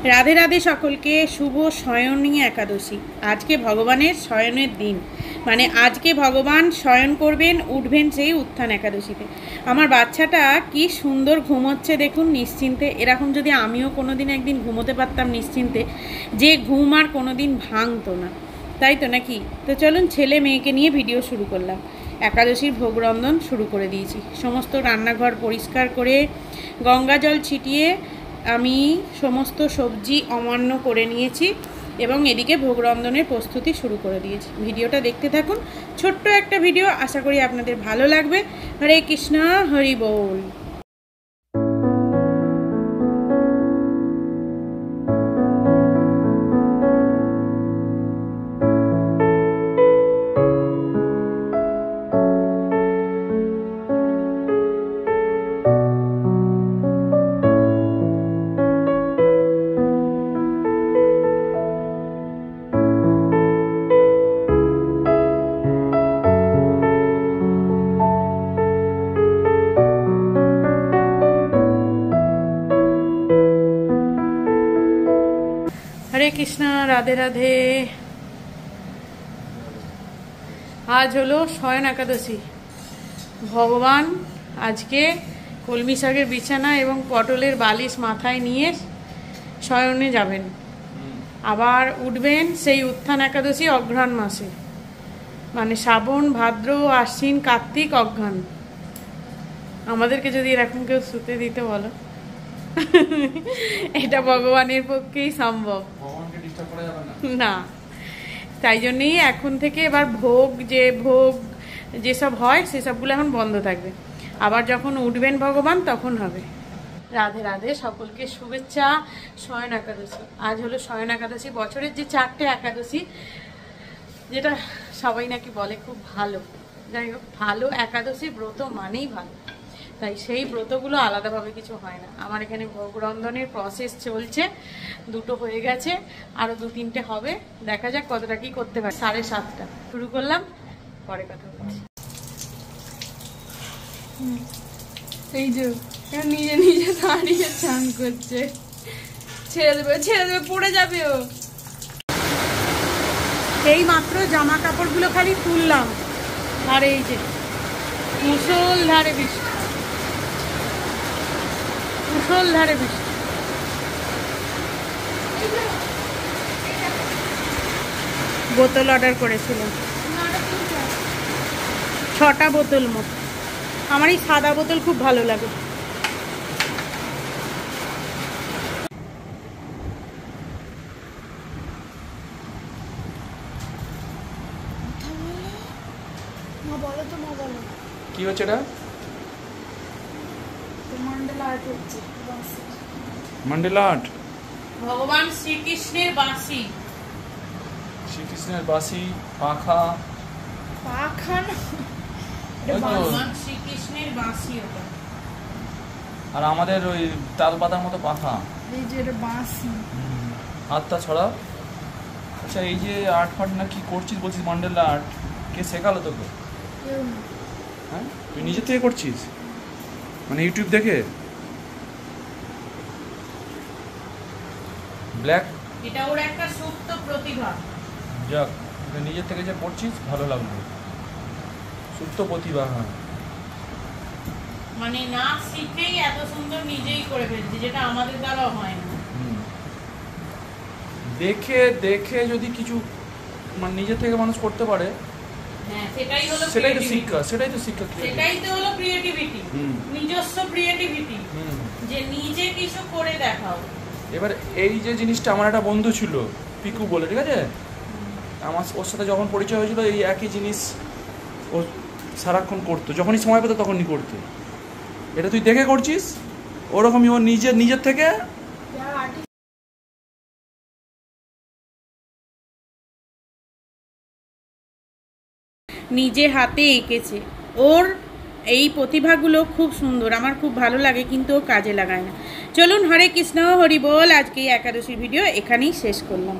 রাধে রাধে সকলকে। শুভ শয়নী একাদশী। আজকে ভগবানের শয়নের দিন, মানে আজকে ভগবান শয়ন করবেন, উঠবেন সেই উত্থান একাদশীতে। আমার বাচ্চাটা কি সুন্দর ঘুমোচ্ছে দেখুন, নিশ্চিন্তে। এরকম যদি আমিও কোনো দিন একদিন ঘুমোতে পারতাম নিশ্চিন্তে, যে ঘুম আর কোনো দিন ভাঙতো না, তাই তো নাকি? তো চলুন, ছেলে মেয়েকে নিয়ে ভিডিও শুরু করলাম। একাদশীর ভোগ রন্ধন শুরু করে দিয়েছি। সমস্ত রান্নাঘর পরিষ্কার করে গঙ্গা জল ছিটিয়ে আমি সমস্ত সবজি অমান্য করে নিয়েছি এবং এদিকে ভোগ রন্ধনের প্রস্তুতি শুরু করে দিয়েছি। ভিডিওটা দেখতে থাকুন, ছোট্ট একটা ভিডিও, আশা করি আপনাদের ভালো লাগবে। হরে কৃষ্ণ, হরি বল। হরে কৃষ্ণ, রাধে রাধে। আজ হলো শয়ন একাদশী। ভগবান আজকে কলমি শাকের বিছানা এবং পটলের বালিশ মাথায় নিয়ে শয়নে যাবেন, আবার উঠবেন সেই উত্থান একাদশী অঘ্রাণ মাসে, মানে শ্রাবণ, ভাদ্র, আশ্বিন, কার্তিক, অঘ্রাণ। আমাদেরকে যদি এরকম কেউ শুতে দিতে বলো, এটা ভগবানের পক্ষেই সম্ভব না। তাই জন্যই এখন থেকে এবার ভোগ যেসব হয় সেসবগুলো এখন বন্ধ থাকবে। আবার যখন উঠবেন ভগবান তখন হবে। রাধে রাধে, সকলকে শুভেচ্ছা। শয়ন একাদশী আজ হলো শয়ন একাদশী, বছরের যে 4টে একাদশী, যেটা সবাই নাকি বলে খুব ভালো। যাই হোক, ভালো একাদশী ব্রত মানেই ভালো, তাই সেই ব্রতগুলো আলাদাভাবে কিছু হয় না। আমার এখানে ভোগ রন্ধনের প্রসেস চলছে, 2টো হয়ে গেছে, আরও 2-3টে হবে। দেখা যাক কতটা কি করতে পারে। 7:30 শুরু করলাম, পরে কথা বলছি। এই যে নিজে নিজে দাঁড়িয়ে চান করছে। ছেড়ে দেবে পড়ে যাবে ও। এই মাত্র জামা কাপড়গুলো খালি তুললাম, আর এই যে মুষলধারে বৃষ্টি, মুষলধারে বৃষ্টি। বোতল অর্ডার করেছিলাম 6টা বোতল মতো। আমার এই সাদা বোতল খুব ভালো লাগে। কি হচ্ছে এটা? মন্ডলা আর্ট। ভগবান শ্রীকৃষ্ণের বাঁশি। শ্রীকৃষ্ণের বাঁশি, পাখা। ভগবান শ্রীকৃষ্ণের বাঁশি ওটা। আর আমাদের ওই তাল পাতার মতো পাখা। এই যে এটা বাঁশি। হাতটা ছড়া। আচ্ছা, এই যে আর্ট ফার্ট না কি করছিস বলছিস, মন্ডলা আর্ট, কে শেখালো তোকে? হ্যাঁ, তুই নিজে থেকে করছিস, মানে ইউটিউব দেখে? ব্ল্যাক, এটা ওর একটা সুপ্ত প্রতিভা। যাক, তুই নিজের থেকে যে করছিস ভালো লাগলো, সুপ্ত প্রতিভা। হ্যাঁ, মানে না শিখেই এত সুন্দর নিজেই করে ফেলছি, যেটা আমাদের দ্বারা হয় না। দেখে দেখে যদি কিছু মানে নিজের থেকে মানুষ করতে পারে, হ্যাঁ, সেটাই হলো সেটাই তো শিক্ষা, সেটাই তো শিক্ষা, সেটাই তো হলো ক্রিয়েটিভিটি, নিজস্ব ক্রিয়েটিভিটি, যে নিজে কিছু করে দেখাও। এবার এই যে জিনিসটা, আমার একটা বন্ধু ছিল পিকু বলে, ঠিক আছে, আমার ওর সাথে যখন পরিচয় হয়েছিল এই একই জিনিস ও সারাক্ষণ করতো, যখনই সময় পেতো তখনই করতো। এটা তুই দেখে করছিস, ওরকমই ও নিজের থেকে নিজে হাতে এঁকেছে। ওর এই প্রতিভাগুলো খুব সুন্দর, আমার খুব ভালো লাগে, কিন্তু ও কাজে লাগায় না। চলুন, হরে কৃষ্ণ, হরি বল। আজকে এই একাদশীর ভিডিও এখানেই শেষ করলাম।